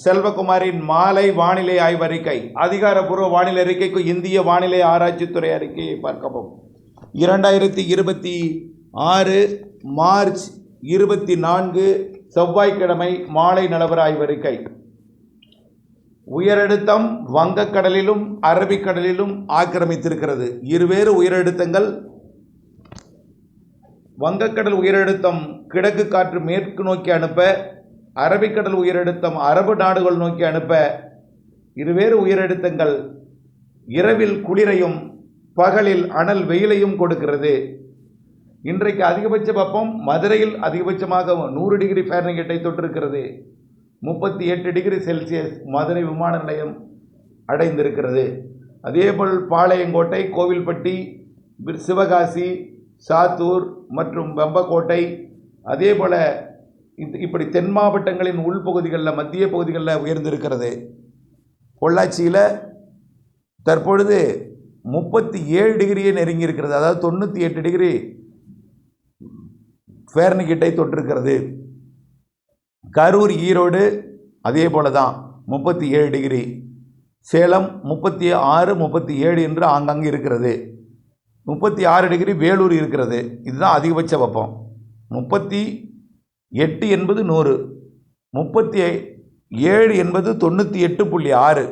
செல்வகுமாரின் மாலை வானிலை ஆய்வறிக்கை. அதிகாரப்பூர்வ வானிலை அறிக்கைக்கு இந்திய வானிலை ஆராய்ச்சித்துறை அறிக்கையை பார்க்கவும். 2026 மார்ச் 24 செவ்வாய்க்கிழமை மாலை நிலவர ஆய்வறிக்கை. உயரழுத்தம் வங்கக்கடலிலும் அரபிக்கடலிலும் ஆக்கிரமித்திருக்கிறது. இருவேறு உயரழுத்தங்கள். வங்கக்கடல் உயரழுத்தம் கிழக்கு காற்று மேற்கு நோக்கி அனுப்ப, அரபிக்கடல் உயரழுத்தம் அரபு நாடுகள் நோக்கி அனுப்ப, இருவேறு உயரழுத்தங்கள் இரவில் குளிரையும் பகலில் அனல் வெயிலையும் கொடுக்கிறது. இன்றைக்கு அதிகபட்ச வெப்பம் மதுரையில் அதிகபட்சமாக 100 டிகிரி ஃபாரன்ஹீட்டை தொட்டிருக்கிறது. 38 டிகிரி செல்சியஸ் மதுரை விமான நிலையம் அடைந்திருக்கிறது. அதேபோல் பாளையங்கோட்டை, கோவில்பட்டி, சிவகாசி, சாத்தூர் மற்றும் வெம்பக்கோட்டை, அதேபோல் இப்படி தென் மாவட்டங்களின் உள்பகுதிகளில் மத்திய பகுதிகளில் உயர்ந்திருக்கிறது. பொள்ளாச்சியில் தற்பொழுது 37 டிகிரியை நெருங்கி இருக்கிறது. அதாவது 98 டிகிரி ஃபாரன்ஹீட்டை தொட்டிருக்கிறது. கரூர், ஈரோடு அதே போல தான் 37 டிகிரி. சேலம் 36, 37 என்று ஆங்காங்கே இருக்கிறது. 36 டிகிரி வேலூர் இருக்கிறது. இதுதான் அதிகபட்ச வெப்பம். 38 என்பது 100, 37 என்பது 98.6,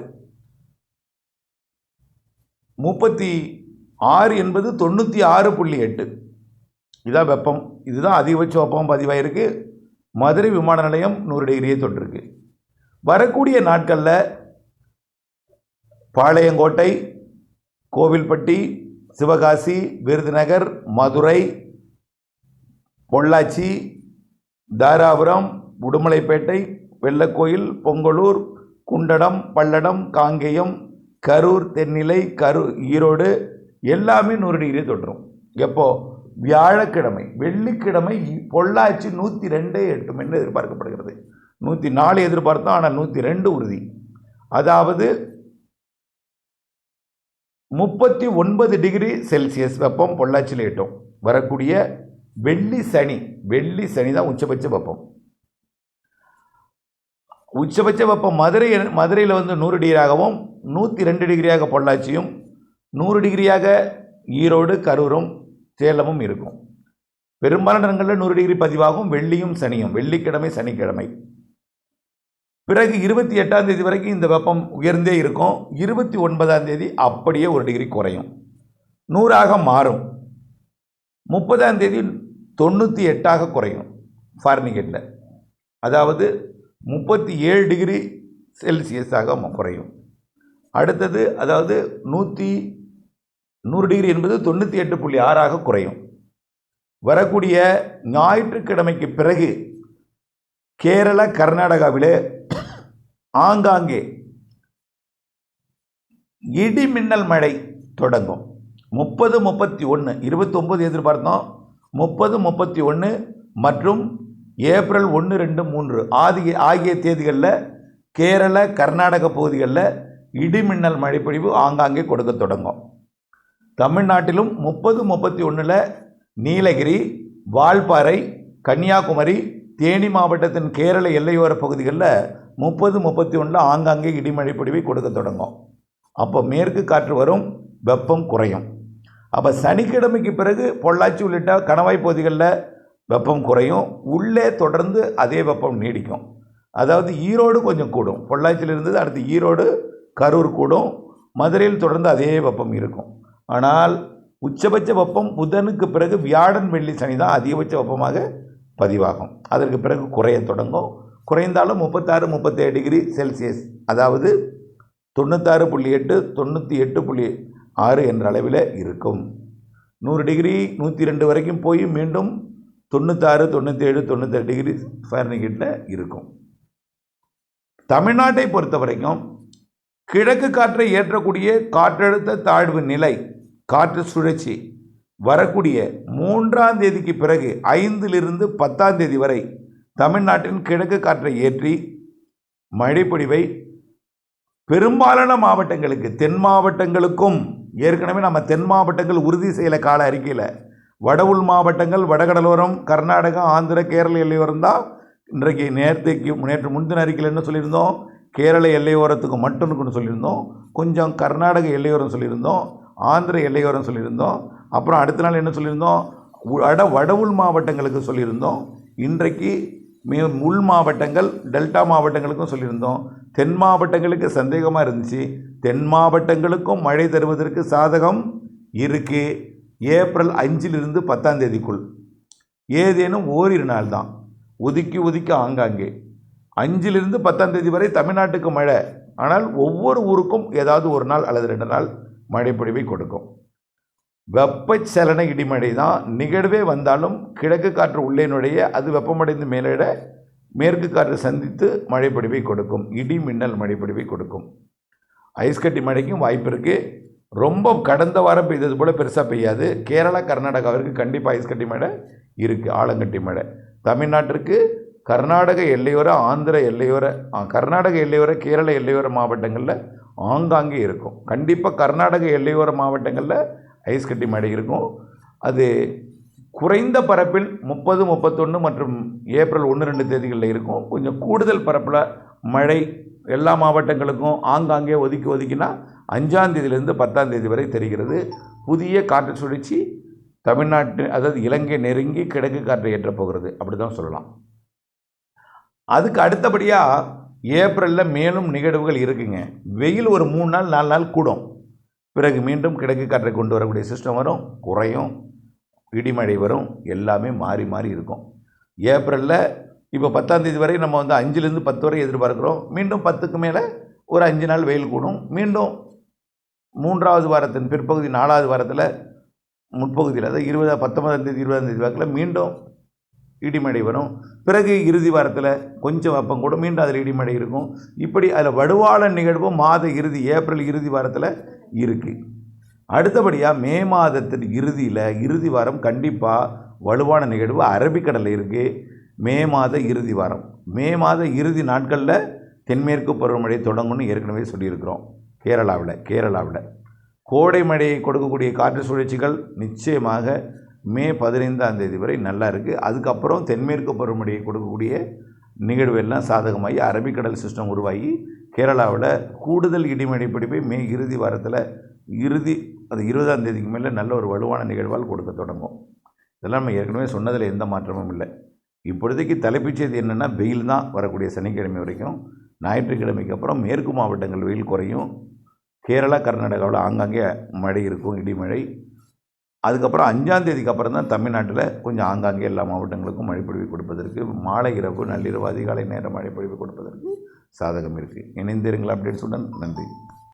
36 என்பது 96.8. இதுதான் வெப்பம். இதுதான் அதிகபட்ச வெப்பம் பதிவாயிருக்கு. மதுரை விமான நிலையம் 100 டிகிரியை தொட்டிருக்கு. வரக்கூடிய நாட்களில் பாளையங்கோட்டை, கோவில்பட்டி, சிவகாசி, விருதுநகர், மதுரை, பொள்ளாச்சி, தாராபுரம், உடுமலைப்பேட்டை, வெள்ளக்கோயில், பொங்கலூர், குண்டடம், பல்லடம், காங்கேயம், கரூர், தென்னிலை, ஈரோடு எல்லாமே 100 டிகிரியை தொட்டுரும். எப்போ? வியாழக்கிழமை. வெள்ளிக்கிழமை பொள்ளாச்சி 102 எட்டும் என்று எதிர்பார்க்கப்படுகிறது. 104 எதிர்பார்த்தோம், ஆனால் 102 உறுதி. அதாவது 39 டிகிரி செல்சியஸ் வெப்பம் பொள்ளாச்சியில் எட்டும். வரக்கூடிய வெள்ளி சனி தான் உச்சபட்ச வெப்பம். உச்சபட்ச வெப்பம் மதுரையில் 100 டிகிரியாகவும் 102 டிகிரியாக பொள்ளாச்சியும் 100 டிகிரியாக ஈரோடு, கரூரும், சேலமும் இருக்கும். பெரும்பாலான இடங்களில் 100 டிகிரி பதிவாகும். வெள்ளியும் சனியும், வெள்ளிக்கிழமை, சனிக்கிழமை. பிறகு 28ஆம் தேதி வரைக்கும் இந்த வெப்பம் உயர்ந்தே இருக்கும். 29ஆம் தேதி அப்படியே 1 டிகிரி குறையும், 100ஆக மாறும். 30ஆம் தேதி 98ஆக குறையும் ஃபாரன்ஹீட்டில். அதாவது 37 டிகிரி செல்சியஸாக குறையும். அடுத்தது அதாவது 100 டிகிரி என்பது 98.6ஆக குறையும். வரக்கூடிய ஞாயிற்றுக்கிழமைக்கு பிறகு கேரள, கர்நாடகாவிலே ஆங்காங்கே இடி மின்னல் மழை தொடங்கும். 30, 31, 29 எதிர்பார்த்தோம். 30, 31 மற்றும் ஏப்ரல் 1, 2, 3 ஆகிய தேதிகளில் கேரள, கர்நாடக பகுதிகளில் இடிமின்னல் மழைப்பொழிவு ஆங்காங்கே கொடுக்க தொடங்கும். தமிழ்நாட்டிலும் 30, 31 நீலகிரி, வால்பாறை, கன்னியாகுமரி, தேனி மாவட்டத்தின் கேரள எல்லையோர பகுதிகளில் 30, 31 ஆங்காங்கே இடிமழை பொழிவை கொடுக்க தொடங்கும். அப்போ மேற்கு காற்று வரும், வெப்பம் குறையும். அப்போ சனிக்கிழமைக்கு பிறகு பொள்ளாச்சி உள்ளிட்ட கணவாய் பகுதிகளில் வெப்பம் குறையும். உள்ளே தொடர்ந்து அதே வெப்பம் நீடிக்கும். அதாவது ஈரோடு கொஞ்சம் கூடும். பொள்ளாச்சியில் இருந்தது அடுத்து ஈரோடு, கரூர் கூடும். மதுரையில் தொடர்ந்து அதே வெப்பம் இருக்கும். ஆனால் உச்சபட்ச வெப்பம் புதனுக்கு பிறகு வியாழன், வெள்ளி, சனி தான் அதிகபட்ச வெப்பமாக பதிவாகும். அதற்கு பிறகு குறைய தொடங்கும். குறைந்தாலும் 36, 37 டிகிரி செல்சியஸ், அதாவது 96.8, 98.6 என்ற அளவில் இருக்கும். 100 டிகிரி 102 வரைக்கும் போய் மீண்டும் 96, 97, 98 டிகிரி ஃபாரன்ஹீட்டில் இருக்கும். தமிழ்நாட்டை பொறுத்த வரைக்கும் கிழக்கு காற்றை ஏற்றக்கூடிய காற்றழுத்த தாழ்வு நிலை, காற்று சுழற்சி வரக்கூடிய 3ஆம் தேதிக்கு பிறகு 5லிருந்து 10ஆம் தேதி வரை தமிழ்நாட்டின் கிழக்கு காற்றை ஏற்றி மழைப்பொழிவை பெரும்பாலான மாவட்டங்களுக்கு, தென் மாவட்டங்களுக்கும் ஏற்கனவே நம்ம தென் மாவட்டங்கள் உறுதி செய்யல கால அறிக்கையில். வட உள் மாவட்டங்கள், வடகடலோரம், கர்நாடகா, ஆந்திர, கேரள எல்லையோரம் தான் இன்றைக்கு நேற்று முன்தின அறிக்கையில் என்ன சொல்லியிருந்தோம்? கேரள எல்லையோரத்துக்கு மட்டும் இருக்குன்னு சொல்லியிருந்தோம், கொஞ்சம் கர்நாடக எல்லையோரம் சொல்லியிருந்தோம், ஆந்திர எல்லையோரம் சொல்லியிருந்தோம். அப்புறம் அடுத்த நாள் என்ன சொல்லியிருந்தோம், வட உள் மாவட்டங்களுக்கு சொல்லியிருந்தோம். இன்றைக்கு உள் மாவட்டங்கள் டெல்டா மாவட்டங்களுக்கும் சொல்லியிருந்தோம். தென் மாவட்டங்களுக்கு சந்தேகமாக இருந்துச்சு. தென் மாவட்டங்களுக்கும் மழை தருவதற்கு சாதகம் இருக்குது. ஏப்ரல் 5லிருந்து 10ஆம் தேதிக்குள் ஏதேனும் ஓரிரு நாள் தான், ஒதுக்கி ஆங்காங்கே 5லிருந்து 10ஆம் தேதி வரை தமிழ்நாட்டுக்கு மழை. ஆனால் ஒவ்வொரு ஊருக்கும் ஏதாவது ஒரு நாள் அல்லது 2 நாள் மழைப்பொழிவை கொடுக்கும். வெப்பச்சலன இடிமழை தான் நிகழ்வே வந்தாலும் கிழக்கு காற்று உள்ளே நுழைய அது வெப்பமடைந்து மேலிட மேற்கு காற்று சந்தித்து மழைப்பொழிவை கொடுக்கும். இடி மின்னல் மழைப்பொழிவை கொடுக்கும். ஐஸ்கட்டி மழைக்கும் வாய்ப்பு இருக்குது. ரொம்ப கடந்த வாரம் பெய்தது போல் பெருசாக பெய்யாது. கேரளா கர்நாடகாவிற்கு கண்டிப்பாக ஐஸ்கட்டி மழை இருக்குது, ஆலங்கட்டி மழை. தமிழ்நாட்டிற்கு கர்நாடக எல்லையோர ஆந்திர எல்லையோர கர்நாடக எல்லையோர கேரள எல்லையோர மாவட்டங்களில் ஆங்காங்கே இருக்கும். கண்டிப்பாக கர்நாடக எல்லையோர மாவட்டங்களில் ஐஸ்கட்டி மழை இருக்கும். அது குறைந்த பரப்பில் 30, 31 மற்றும் ஏப்ரல் 1, 2 தேதிகளில் இருக்கும். கொஞ்சம் கூடுதல் பரப்பில் மழை எல்லா மாவட்டங்களுக்கும் ஆங்காங்கே ஒதுக்கினா 5ஆம் தேதியிலிருந்து 10ஆம் தேதி வரை தெரிகிறது. புதிய காற்று சுழற்சி தமிழ்நாட்டு அதாவது இலங்கை நெருங்கி கிழக்கு காற்றை ஏற்றப் போகிறது, அப்படி தான் சொல்லலாம். அதுக்கு அடுத்தபடியாக ஏப்ரலில் மேலும் நிகழ்வுகள் இருக்குங்க. வெயில் ஒரு 3 நாள் 4 நாள் கூடும். பிறகு மீண்டும் கிழக்கு காற்றை கொண்டு வரக்கூடிய சிஸ்டம் வரும், குறையும், இடிமழை வரும், எல்லாமே மாறி மாறி இருக்கும். ஏப்ரலில் இப்போ 10ஆம் தேதி வரை நம்ம 5லிருந்து 10 வரை எதிர்பார்க்குறோம். மீண்டும் 10க்கு மேலே ஒரு 5 நாள் வெயில் கூடும். மீண்டும் 3வது வாரத்தின் பிற்பகுதி 4வது வாரத்தில் முற்பகுதியில் அதாவது 19ஆம் தேதி 20ஆம் தேதி வாக்கில் மீண்டும் இடிமழை வரும். பிறகு இறுதி வாரத்தில் கொஞ்சம் வெப்பம் கூட மீண்டும் அதில் இடிமழை இருக்கும். இப்படி அதில் வலுவான நிகழ்வு மாத இறுதி ஏப்ரல் இறுதி வாரத்தில் இருக்குது. அடுத்தபடியாக மே மாதத்தின் இறுதி வாரம் கண்டிப்பாக வலுவான நிகழ்வு அரபிக்கடலில் இருக்குது. மே மாத இறுதி வாரம், மே மாத இறுதி நாட்களில் தென்மேற்கு பருவமழை தொடங்கும்னு ஏற்கனவே சொல்லியிருக்கிறோம். கேரளாவில் கோடை மழையை கொடுக்கக்கூடிய காற்று சுழற்சிகள் நிச்சயமாக மே 15ஆம் தேதி வரை நல்லா இருக்குது. அதுக்கப்புறம் தென்மேற்கு பருவமழையை கொடுக்கக்கூடிய நிகழ்வு எல்லாம் சாதகமாகி அரபிக்கடல் சிஸ்டம் உருவாகி கேரளாவில் கூடுதல் இடிமழை பிடிப்பை மே இறுதி வாரத்தில் அது 20ஆம் தேதிக்கு மேலே நல்ல ஒரு வலுவான நிகழ்வால் கொடுக்க தொடங்கும். இதெல்லாம் நம்ம ஏற்கனவே சொன்னதில் எந்த மாற்றமும் இல்லை. இப்பொழுதைக்கு தலைப்புச் செய்தி என்னென்னா, வெயில் தான் வரக்கூடிய சனிக்கிழமை வரைக்கும். ஞாயிற்றுக்கிழமைக்கு அப்புறம் மேற்கு மாவட்டங்கள் வெயில் குறையும். கேரளா கர்நாடகாவில் ஆங்காங்கே மழை இருக்கும், இடிமழை. அதுக்கப்புறம் 5ஆம் தேதிக்கு அப்புறம் தான் தமிழ்நாட்டில் கொஞ்சம் ஆங்காங்கே எல்லா மாவட்டங்களுக்கும் மழைப்பொழிவு கொடுப்பதற்கு மாலை இரவு நள்ளிரவு அதிகாலை நேரம் மழைப்பொழிவு கொடுப்பதற்கு சாதகம் இருக்குது. இணைந்திருங்கள் அப்டேட்ஸுடன். நன்றி.